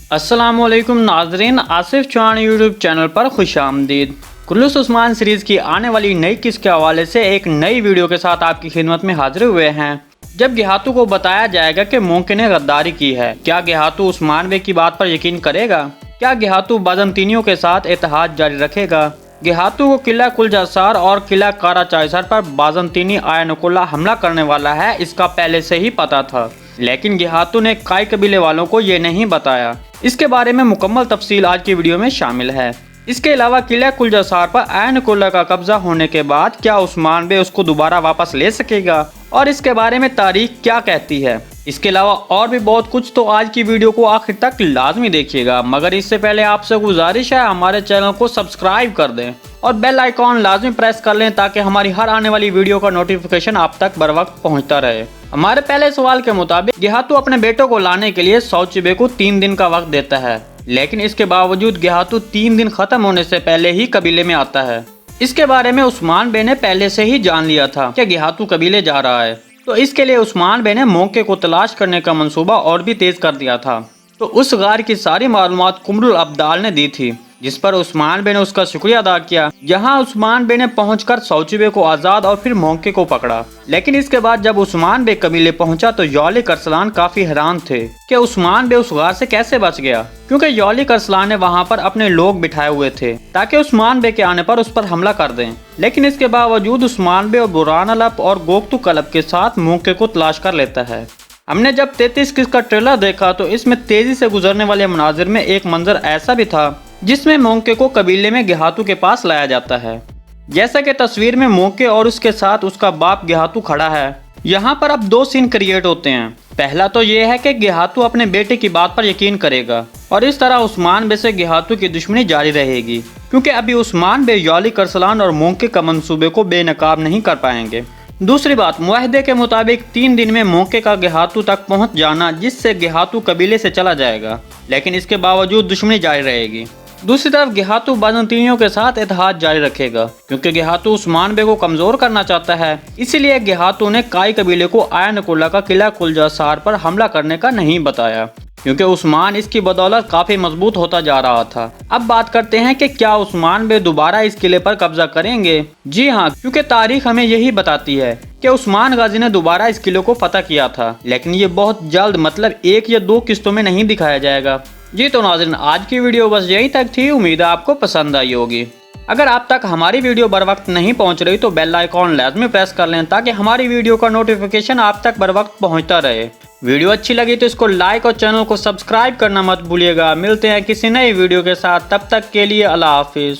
अस्सलाम वालेकुम नाजरीन, आसिफ चौहान यूट्यूब चैनल पर खुश आमदीद। कुल्लूस उस्मान सीरीज़ की आने वाली नई किस्त के हवाले से एक नई वीडियो के साथ आपकी खिदमत में हाजिर हुए हैं। जब गेहातू को बताया जाएगा कि मोंके ने गद्दारी की है, क्या गेहातू उस्मान बे की बात पर यकीन करेगा? क्या गेहातू बाज़ंतीनियों के साथ इत्तेहाद जारी रखेगा? गेहातू को किला कुलजासार और किला काराचाइसर पर बाज़ंतीनी आयनुकुल्ला हमला करने वाला है, इसका पहले से ही पता था, लेकिन गेहातू ने काई कबीले वालों को ये नहीं बताया। इसके बारे में मुकम्मल तफसील आज की वीडियो में शामिल है। इसके अलावा किला कुलजासार पर आयनुकुल्ला का कब्जा होने के बाद क्या उस्मान बे उसको दोबारा वापस ले सकेगा और इसके बारे में तारीख क्या कहती है। इसके अलावा और भी बहुत कुछ, तो आज की वीडियो को आखिर तक लाजमी देखिएगा। मगर इससे पहले आपसे गुजारिश है, हमारे चैनल को सब्सक्राइब कर दें और बेल आइकॉन लाजमी प्रेस कर लें ताकि हमारी हर आने वाली वीडियो का नोटिफिकेशन आप तक बर वक्त पहुँचता रहे। हमारे पहले सवाल के मुताबिक गेहातू अपने बेटों को लाने के लिए सौचिबे को 3 दिन का वक्त देता है, लेकिन इसके बावजूद गेहातू 3 दिन खत्म होने से पहले ही कबीले में आता है। इसके बारे में उस्मान बे ने पहले से ही जान लिया था कि गेहातू कबीले जा रहा है, तो इसके लिए उस्मान बे ने मौके को तलाश करने का मंसूबा और भी तेज कर दिया था। तो उस गार की सारी मालूमात कुमरुल अब्दाल ने दी थी, जिस पर उस्मान बे ने उसका शुक्रिया अदा किया। जहां उस्मान बे ने पहुंचकर सौचिबे को आज़ाद और फिर मौके को पकड़ा। लेकिन इसके बाद जब उस्मान बे कबीले पहुंचा तो यौलिक अरसलान काफी हैरान थे कि उस्मान बे उस गार से कैसे बच गया, क्योंकि यौलिक अरसलान ने वहां पर अपने लोग बिठाए हुए थे ताकि उस्मान बे के आने पर उस पर हमला कर दें। लेकिन इसके बावजूद उस्मान बे और बुरान अलप और गोख्तू कलब के साथ मौके को तलाश कर लेता है। हमने जब 33 किस्त का ट्रेलर देखा तो इसमें तेजी से गुजरने वाले मनाजिर में एक मंजर ऐसा भी था जिसमें मोंके को कबीले में गेहातू के पास लाया जाता है। जैसा कि तस्वीर में मोंके और उसके साथ उसका बाप गेहातू खड़ा है। यहाँ पर अब 2 सीन क्रिएट होते हैं। पहला तो ये है कि गेहातू अपने बेटे की बात पर यकीन करेगा और इस तरह उस्मान बे से गेहातू की दुश्मनी जारी रहेगी, क्योंकि अभी उस्मान बे यौलिक अरसलान और मोंके का मंसूबे को बेनकाब नहीं कर पाएंगे। दूसरी बात, मुआहदे के मुताबिक 3 दिन में मौके का गेहातू तक पहुंच जाना, जिससे गेहातू कबीले से चला जाएगा, लेकिन इसके बावजूद दुश्मनी जारी रहेगी। दूसरी तरफ गेहातू बाज़ंतीनियों के साथ इत्तेहाद जारी रखेगा, क्योंकि गेहातू उस्मान बे को कमजोर करना चाहता है। इसीलिए गेहातू ने काई कबीले को आयनुकुल्ला का किला कुलजासार पर हमला करने का नहीं बताया, क्योंकि उस्मान इसकी बदौलत काफी मजबूत होता जा रहा था। अब बात करते हैं कि क्या उस्मान बे दोबारा इस किले पर कब्जा करेंगे। जी हाँ, क्योंकि तारीख हमें यही बताती है कि उस्मान गाजी ने दोबारा इस किले को फतह किया था, लेकिन ये बहुत जल्द, मतलब 1 या 2 किस्तों में नहीं दिखाया जाएगा। जी तो नाज़रीन, आज की वीडियो बस यही तक थी। उम्मीद है आपको पसंद आई होगी। अगर आप तक हमारी वीडियो बर वक्त नहीं पहुंच रही तो बेल आइकॉन लाजमी प्रेस कर लें ताकि हमारी वीडियो का नोटिफिकेशन आप तक बर वक्त पहुंचता रहे। वीडियो अच्छी लगी तो इसको लाइक और चैनल को सब्सक्राइब करना मत भूलिएगा। मिलते हैं किसी नई वीडियो के साथ, तब तक के लिए अल्लाह हाफिज़।